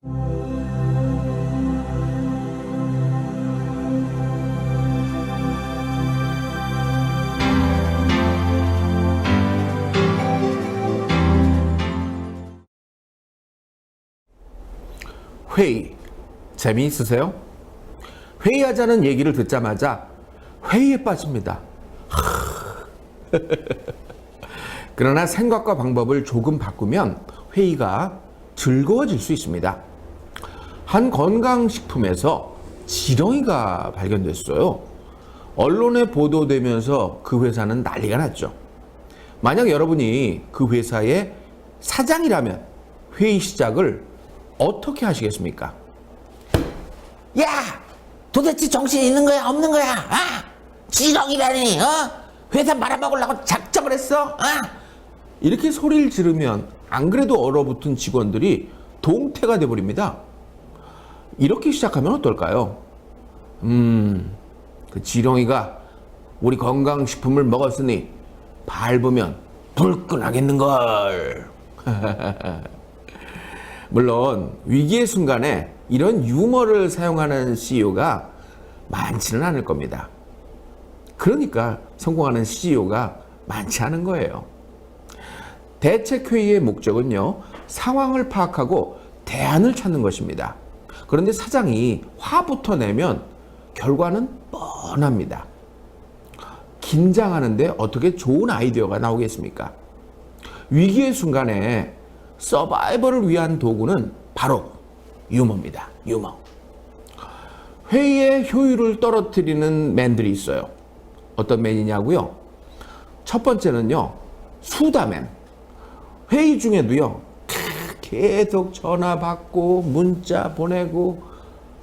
회의 재미있으세요? 회의하자는 얘기를 듣자마자 회의에 빠집니다. 그러나 생각과 방법을 조금 바꾸면 회의가 즐거워질 수 있습니다. 한 건강식품에서 지렁이가 발견됐어요. 언론에 보도되면서 그 회사는 난리가 났죠. 만약 여러분이 그 회사의 사장이라면 회의 시작을 어떻게 하시겠습니까? 야! 도대체 정신 있는 거야? 없는 거야? 지렁이라니, 회사 말아먹으려고 작정을 했어? 이렇게 소리를 지르면 안 그래도 얼어붙은 직원들이 동태가 돼버립니다. 이렇게 시작하면 어떨까요? 그 지렁이가 우리 건강식품을 먹었으니 밟으면 불끈하겠는걸. 물론 위기의 순간에 이런 유머를 사용하는 CEO가 많지는 않을 겁니다. 그러니까 성공하는 CEO가 많지 않은 거예요. 대책회의의 목적은요, 상황을 파악하고 대안을 찾는 것입니다. 그런데 사장이 화부터 내면 결과는 뻔합니다. 긴장하는데 어떻게 좋은 아이디어가 나오겠습니까? 위기의 순간에 서바이벌을 위한 도구는 바로 유머입니다. 유머. 회의의 효율을 떨어뜨리는 맨들이 있어요. 어떤 맨이냐고요? 첫 번째는요, 수다맨. 회의 중에도요, 계속 전화 받고 문자 보내고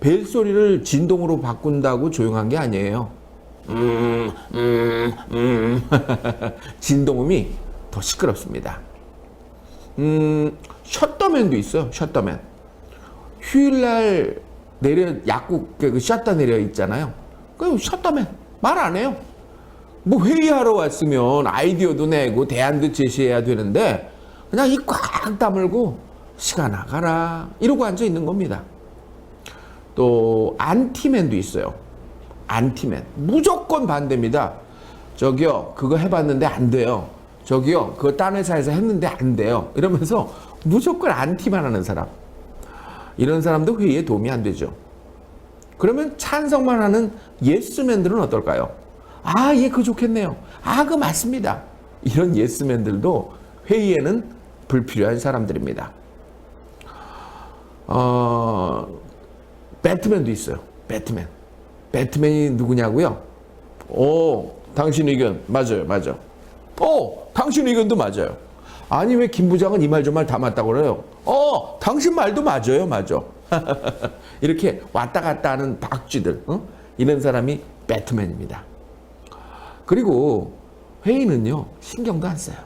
벨소리를 진동으로 바꾼다고 조용한 게 아니에요. 진동음이 더 시끄럽습니다. 셧더맨도 있어요. 셧더맨. 휴일날 약국 셧더 내려 있잖아요. 그 셧더맨 말 안 해요. 뭐 회의하러 왔으면 아이디어도 내고 대안도 제시해야 되는데 그냥 이 꽉 다물고 시간 나가라 이러고 앉아 있는 겁니다. 또 안티맨도 있어요. 안티맨 무조건 반대입니다. 저기요 그거 해봤는데 안 돼요. 저기요 그거 딴 회사에서 했는데 안 돼요. 이러면서 무조건 안티만 하는 사람. 이런 사람도 회의에 도움이 안 되죠. 그러면 찬성만 하는 예스맨들은 어떨까요? 예 그거 좋겠네요. 그거 맞습니다. 이런 예스맨들도 회의에는 불필요한 사람들입니다. 배트맨도 있어요. 배트맨. 배트맨이 누구냐고요? 당신 의견 맞아요. 맞아. 당신 의견도 맞아요. 아니 왜 김 부장은 이 말 저 말 다 맞다고 그래요? 당신 말도 맞아요. 맞아. 이렇게 왔다 갔다 하는 박쥐들, 이런 사람이 배트맨입니다. 그리고 회의는요 신경도 안 써요.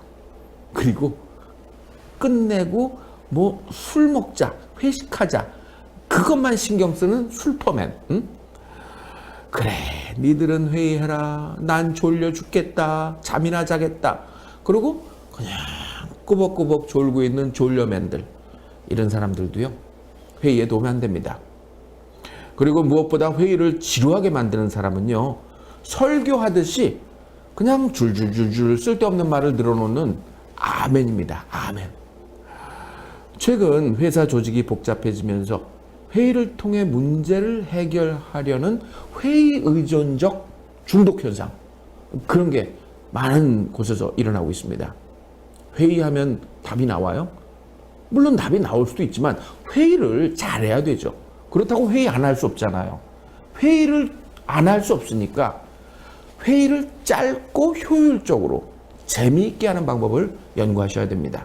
그리고 끝내고 뭐 술 먹자, 회식하자 그것만 신경 쓰는 술퍼맨. 그래 니들은 회의해라. 난 졸려 죽겠다. 잠이나 자겠다. 그리고 그냥 꾸벅꾸벅 졸고 있는 졸려맨들. 이런 사람들도요 회의에 도움이 안 됩니다. 그리고 무엇보다 회의를 지루하게 만드는 사람은요 설교하듯이 그냥 줄줄줄줄 쓸데없는 말을 늘어놓는 아멘입니다. 아멘. 최근 회사 조직이 복잡해지면서 회의를 통해 문제를 해결하려는 회의 의존적 중독 현상, 그런 게 많은 곳에서 일어나고 있습니다. 회의하면 답이 나와요? 물론 답이 나올 수도 있지만 회의를 잘해야 되죠. 그렇다고 회의 안 할 수 없잖아요. 회의를 안 할 수 없으니까 회의를 짧고 효율적으로 재미있게 하는 방법을 연구하셔야 됩니다.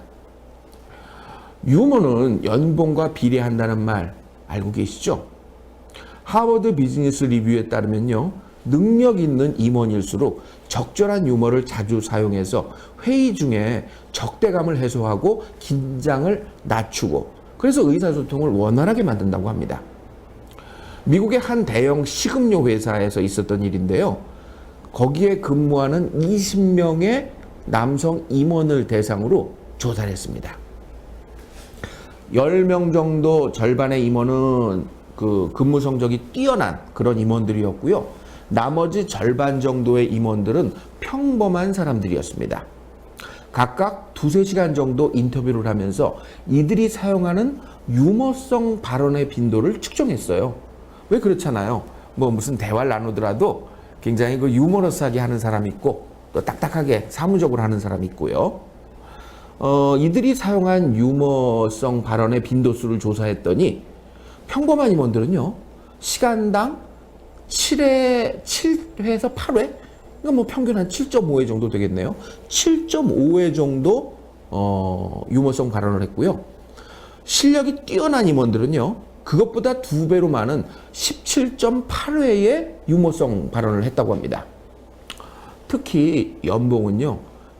유머는 연봉과 비례한다는 말 알고 계시죠? 하버드 비즈니스 리뷰에 따르면요, 능력 있는 임원일수록 적절한 유머를 자주 사용해서 회의 중에 적대감을 해소하고 긴장을 낮추고 그래서 의사소통을 원활하게 만든다고 합니다. 미국의 한 대형 식음료 회사에서 있었던 일인데요. 거기에 근무하는 20명의 남성 임원을 대상으로 조사를 했습니다. 10명 정도 절반의 임원은 그 근무 성적이 뛰어난 그런 임원들이었고요. 나머지 절반 정도의 임원들은 평범한 사람들이었습니다. 각각 2-3시간 정도 인터뷰를 하면서 이들이 사용하는 유머성 발언의 빈도를 측정했어요. 왜 그렇잖아요. 뭐 무슨 대화를 나누더라도 굉장히 그 유머러스하게 하는 사람이 있고 또 딱딱하게 사무적으로 하는 사람이 있고요. 이들이 사용한 유머성 발언의 빈도수를 조사했더니 평범한 임원들은요, 시간당 7회에서 8회? 그러니까 뭐 평균 한 7.5회 정도 되겠네요. 7.5회 정도 유머성 발언을 했고요. 실력이 뛰어난 임원들은요, 그것보다 2배로 많은 17.8회의 유머성 발언을 했다고 합니다. 특히 연봉은요,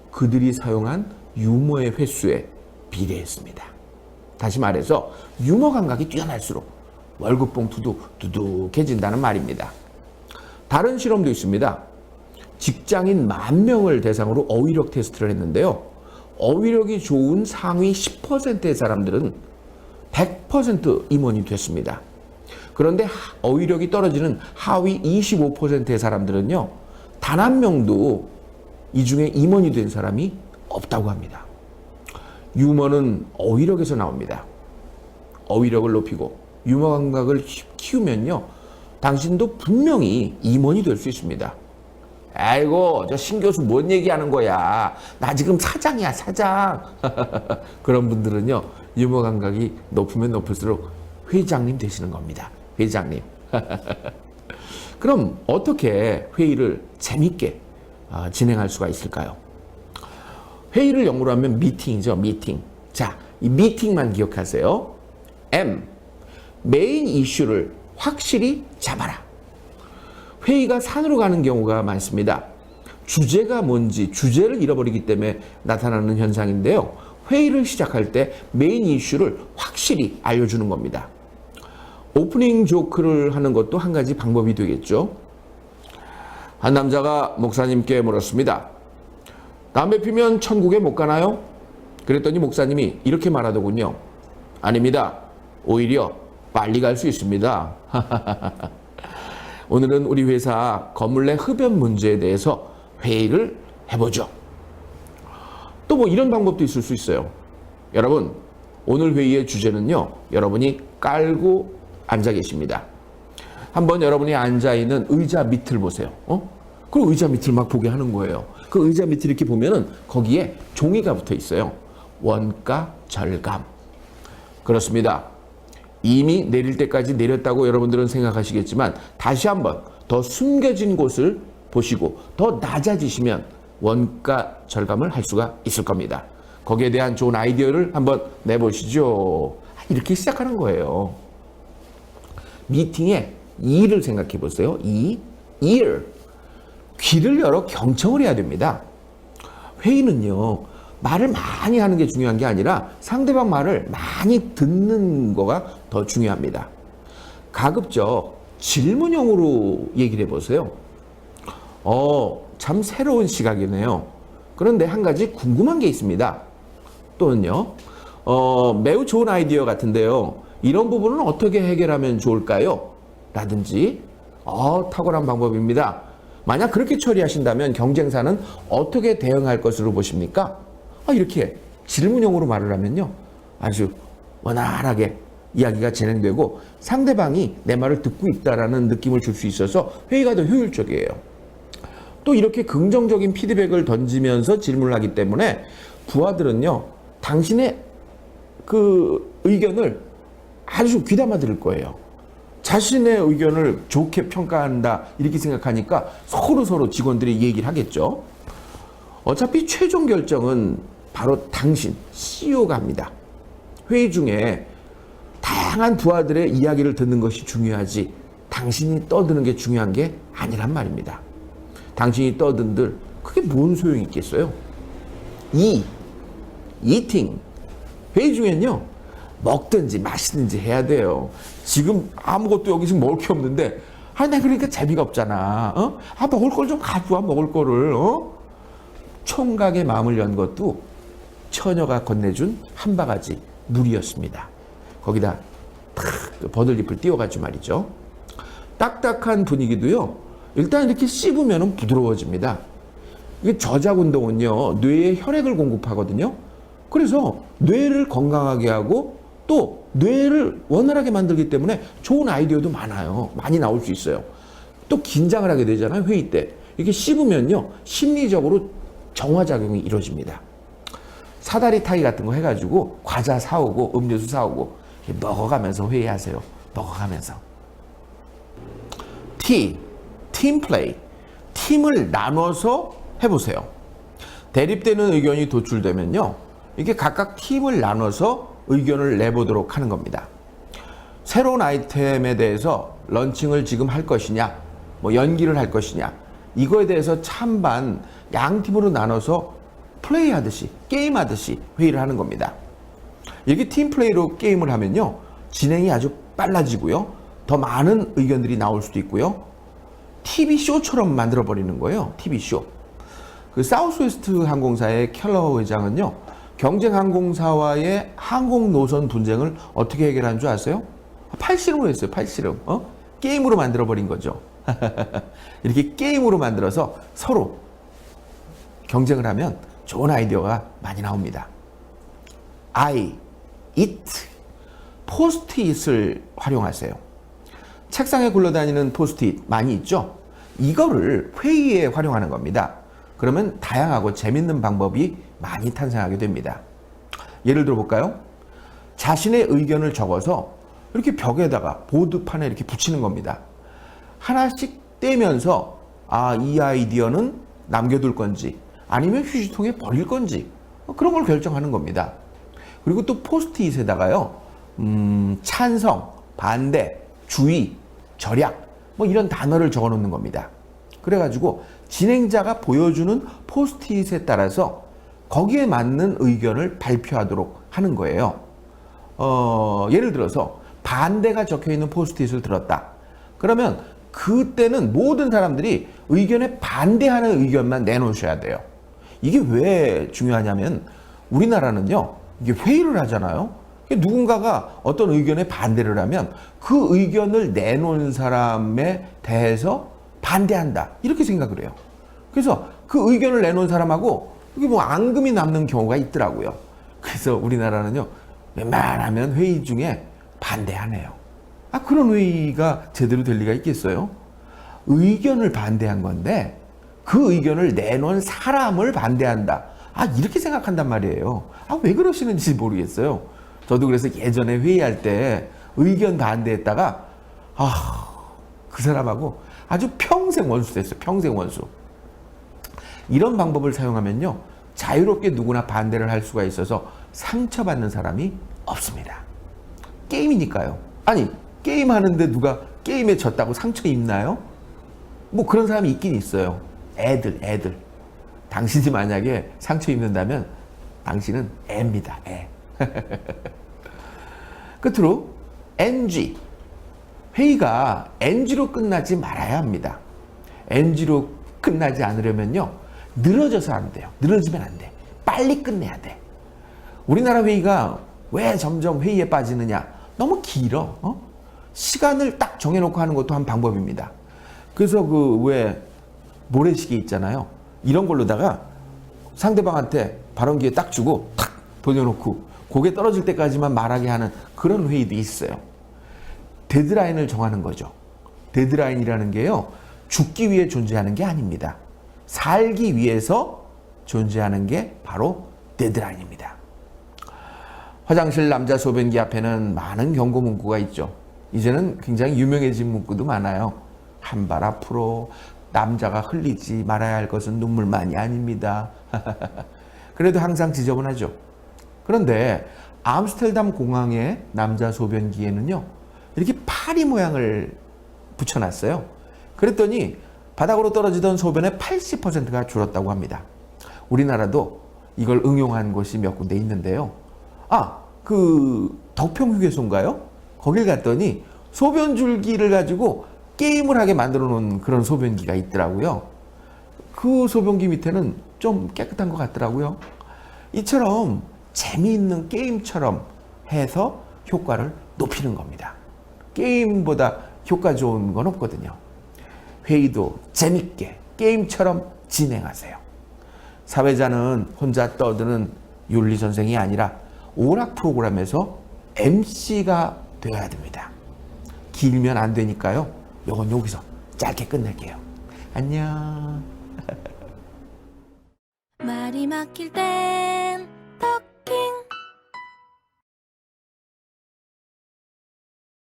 그들이 사용한 유머의 횟수에 비례했습니다. 다시 말해서 유머 감각이 뛰어날수록 월급 봉투도 두둑해진다는 말입니다. 다른 실험도 있습니다. 직장인 10,000명을 대상으로 어휘력 테스트를 했는데요. 어휘력이 좋은 상위 10%의 사람들은 100% 임원이 됐습니다. 그런데 어휘력이 떨어지는 하위 25%의 사람들은요, 단 한 명도 이 중에 임원이 된 사람이 없다고 합니다. 유머는 어휘력에서 나옵니다. 어휘력을 높이고 유머 감각을 키우면요, 당신도 분명히 임원이 될 수 있습니다. 아이고, 저 신 교수 뭔 얘기하는 거야. 나 지금 사장이야, 사장. 그런 분들은요, 유머 감각이 높으면 높을수록 회장님 되시는 겁니다. 회장님. 그럼 어떻게 회의를 재밌게 진행할 수가 있을까요? 회의를 영어로 하면 미팅이죠, 미팅. 자, 이 미팅만 기억하세요. M, 메인 이슈를 확실히 잡아라. 회의가 산으로 가는 경우가 많습니다. 주제가 뭔지 주제를 잃어버리기 때문에 나타나는 현상인데요. 회의를 시작할 때 메인 이슈를 확실히 알려주는 겁니다. 오프닝 조크를 하는 것도 한 가지 방법이 되겠죠. 한 남자가 목사님께 물었습니다. 담배 피면 천국에 못 가나요? 그랬더니 목사님이 이렇게 말하더군요. 아닙니다. 오히려 빨리 갈 수 있습니다. 오늘은 우리 회사 건물 내 흡연 문제에 대해서 회의를 해보죠. 또 뭐 이런 방법도 있을 수 있어요. 여러분, 오늘 회의의 주제는요, 여러분이 깔고 앉아 계십니다. 한번 여러분이 앉아 있는 의자 밑을 보세요. 그리고 의자 밑을 막 보게 하는 거예요. 그 의자 밑을 이렇게 보면은 거기에 종이가 붙어 있어요. 원가 절감. 그렇습니다. 이미 내릴 때까지 내렸다고 여러분들은 생각하시겠지만 다시 한번 더 숨겨진 곳을 보시고 더 낮아지시면 원가 절감을 할 수가 있을 겁니다. 거기에 대한 좋은 아이디어를 한번 내보시죠. 이렇게 시작하는 거예요. 미팅에 이를 생각해 보세요. ear. 귀를 열어 경청을 해야 됩니다. 회의는요, 말을 많이 하는 게 중요한 게 아니라 상대방 말을 많이 듣는 거가 더 중요합니다. 가급적 질문형으로 얘기를 해보세요. 참 새로운 시각이네요. 그런데 한 가지 궁금한 게 있습니다. 또는요, 매우 좋은 아이디어 같은데요. 이런 부분은 어떻게 해결하면 좋을까요? 라든지, 탁월한 방법입니다. 만약 그렇게 처리하신다면 경쟁사는 어떻게 대응할 것으로 보십니까? 이렇게 질문형으로 말을 하면요, 아주 원활하게 이야기가 진행되고 상대방이 내 말을 듣고 있다라는 느낌을 줄 수 있어서 회의가 더 효율적이에요. 또 이렇게 긍정적인 피드백을 던지면서 질문을 하기 때문에 부하들은요, 당신의 그 의견을 아주 귀담아 들을 거예요. 자신의 의견을 좋게 평가한다 이렇게 생각하니까 서로 직원들이 얘기를 하겠죠. 어차피 최종 결정은 바로 당신 CEO가 합니다. 회의 중에 다양한 부하들의 이야기를 듣는 것이 중요하지 당신이 떠드는 게 중요한 게 아니란 말입니다. 당신이 떠든들 그게 뭔 소용이 있겠어요? eating. 회의 중엔요, 먹든지 마시든지 해야 돼요. 지금 아무것도 여기 지금 먹을 게 없는데, 나 그러니까 재미가 없잖아. 먹을 걸 좀 가져와, 먹을 거를. 총각의 마음을 연 것도 처녀가 건네준 한 바가지 물이었습니다. 거기다 탁 버들잎을 띄워가지고 말이죠. 딱딱한 분위기도요. 일단 이렇게 씹으면 부드러워집니다. 이게 저작 운동은요. 뇌에 혈액을 공급하거든요. 그래서 뇌를 건강하게 하고 또 뇌를 원활하게 만들기 때문에 좋은 아이디어도 많아요. 많이 나올 수 있어요. 또 긴장을 하게 되잖아요. 회의 때. 이렇게 씹으면요. 심리적으로 정화작용이 이루어집니다. 사다리 타기 같은 거 해가지고 과자 사오고 음료수 사오고 먹어가면서 회의하세요. 먹어가면서. 팀 플레이. 팀을 나눠서 해보세요. 대립되는 의견이 도출되면요. 이게 각각 팀을 나눠서 의견을 내보도록 하는 겁니다. 새로운 아이템에 대해서 런칭을 지금 할 것이냐, 뭐 연기를 할 것이냐, 이거에 대해서 찬반 양팀으로 나눠서 플레이하듯이, 게임하듯이 회의를 하는 겁니다. 이렇게 팀플레이로 게임을 하면요. 진행이 아주 빨라지고요. 더 많은 의견들이 나올 수도 있고요. TV쇼처럼 만들어버리는 거예요. TV쇼. 그 사우스웨스트 항공사의 켈러 회장은요. 경쟁 항공사와의 항공 노선 분쟁을 어떻게 해결한 줄 아세요? 팔씨름으로 했어요. 팔씨름. 게임으로 만들어버린 거죠. 이렇게 게임으로 만들어서 서로 경쟁을 하면 좋은 아이디어가 많이 나옵니다. it. 포스트잇을 활용하세요. 책상에 굴러다니는 포스트잇 많이 있죠? 이거를 회의에 활용하는 겁니다. 그러면 다양하고 재밌는 방법이 많이 탄생하게 됩니다. 예를 들어 볼까요? 자신의 의견을 적어서 이렇게 벽에다가 보드판에 이렇게 붙이는 겁니다. 하나씩 떼면서 이 아이디어는 남겨둘 건지 아니면 휴지통에 버릴 건지 그런 걸 결정하는 겁니다. 그리고 또 포스트잇에다가요. 찬성, 반대, 주의, 절약 뭐 이런 단어를 적어 놓는 겁니다. 그래가지고 진행자가 보여주는 포스트잇에 따라서 거기에 맞는 의견을 발표하도록 하는 거예요. 예를 들어서 반대가 적혀있는 포스트잇을 들었다. 그러면 그때는 모든 사람들이 의견에 반대하는 의견만 내놓으셔야 돼요. 이게 왜 중요하냐면 우리나라는요. 이게 회의를 하잖아요. 누군가가 어떤 의견에 반대를 하면 그 의견을 내놓은 사람에 대해서 반대한다. 이렇게 생각을 해요. 그래서 그 의견을 내놓은 사람하고 이게 뭐 앙금이 남는 경우가 있더라고요. 그래서 우리나라는요. 웬만하면 회의 중에 반대하네요. 그런 회의가 제대로 될 리가 있겠어요? 의견을 반대한 건데 그 의견을 내놓은 사람을 반대한다. 이렇게 생각한단 말이에요. 왜 그러시는지 모르겠어요. 저도 그래서 예전에 회의할 때 의견 반대했다가 그 사람하고 아주 평생 원수 됐어요. 평생 원수. 이런 방법을 사용하면요. 자유롭게 누구나 반대를 할 수가 있어서 상처받는 사람이 없습니다. 게임이니까요. 게임하는데 누가 게임에 졌다고 상처 입나요? 뭐 그런 사람이 있긴 있어요. 애들. 당신이 만약에 상처 입는다면 당신은 애입니다. 애. 끝으로 NG. 회의가 NG로 끝나지 말아야 합니다. NG로 끝나지 않으려면요. 늘어져서 안 돼요. 늘어지면 안 돼. 빨리 끝내야 돼. 우리나라 회의가 왜 점점 회의에 빠지느냐? 너무 길어. 시간을 딱 정해놓고 하는 것도 한 방법입니다. 그래서 왜 모래시계 있잖아요. 이런 걸로다가 상대방한테 발언기에 딱 주고 탁 돌려놓고 고개 떨어질 때까지만 말하게 하는 그런 회의도 있어요. 데드라인을 정하는 거죠. 데드라인이라는 게요. 죽기 위해 존재하는 게 아닙니다. 살기 위해서 존재하는 게 바로 데드라인입니다. 화장실 남자 소변기 앞에는 많은 경고 문구가 있죠. 이제는 굉장히 유명해진 문구도 많아요. 한 발 앞으로, 남자가 흘리지 말아야 할 것은 눈물만이 아닙니다. 그래도 항상 지저분하죠. 그런데 암스테르담 공항의 남자 소변기에는요. 이렇게 파리 모양을 붙여놨어요. 그랬더니 바닥으로 떨어지던 소변의 80%가 줄었다고 합니다. 우리나라도 이걸 응용한 곳이 몇 군데 있는데요. 덕평휴게소인가요? 거길 갔더니 소변줄기를 가지고 게임을 하게 만들어 놓은 그런 소변기가 있더라고요. 그 소변기 밑에는 좀 깨끗한 것 같더라고요. 이처럼 재미있는 게임처럼 해서 효과를 높이는 겁니다. 게임보다 효과 좋은 건 없거든요. 회의도 재밌게 게임처럼 진행하세요. 사회자는 혼자 떠드는 윤리 선생이 아니라 오락 프로그램에서 MC가 되어야 됩니다. 길면 안 되니까요. 요건 여기서 짧게 끝낼게요. 안녕. 말이 막힐 때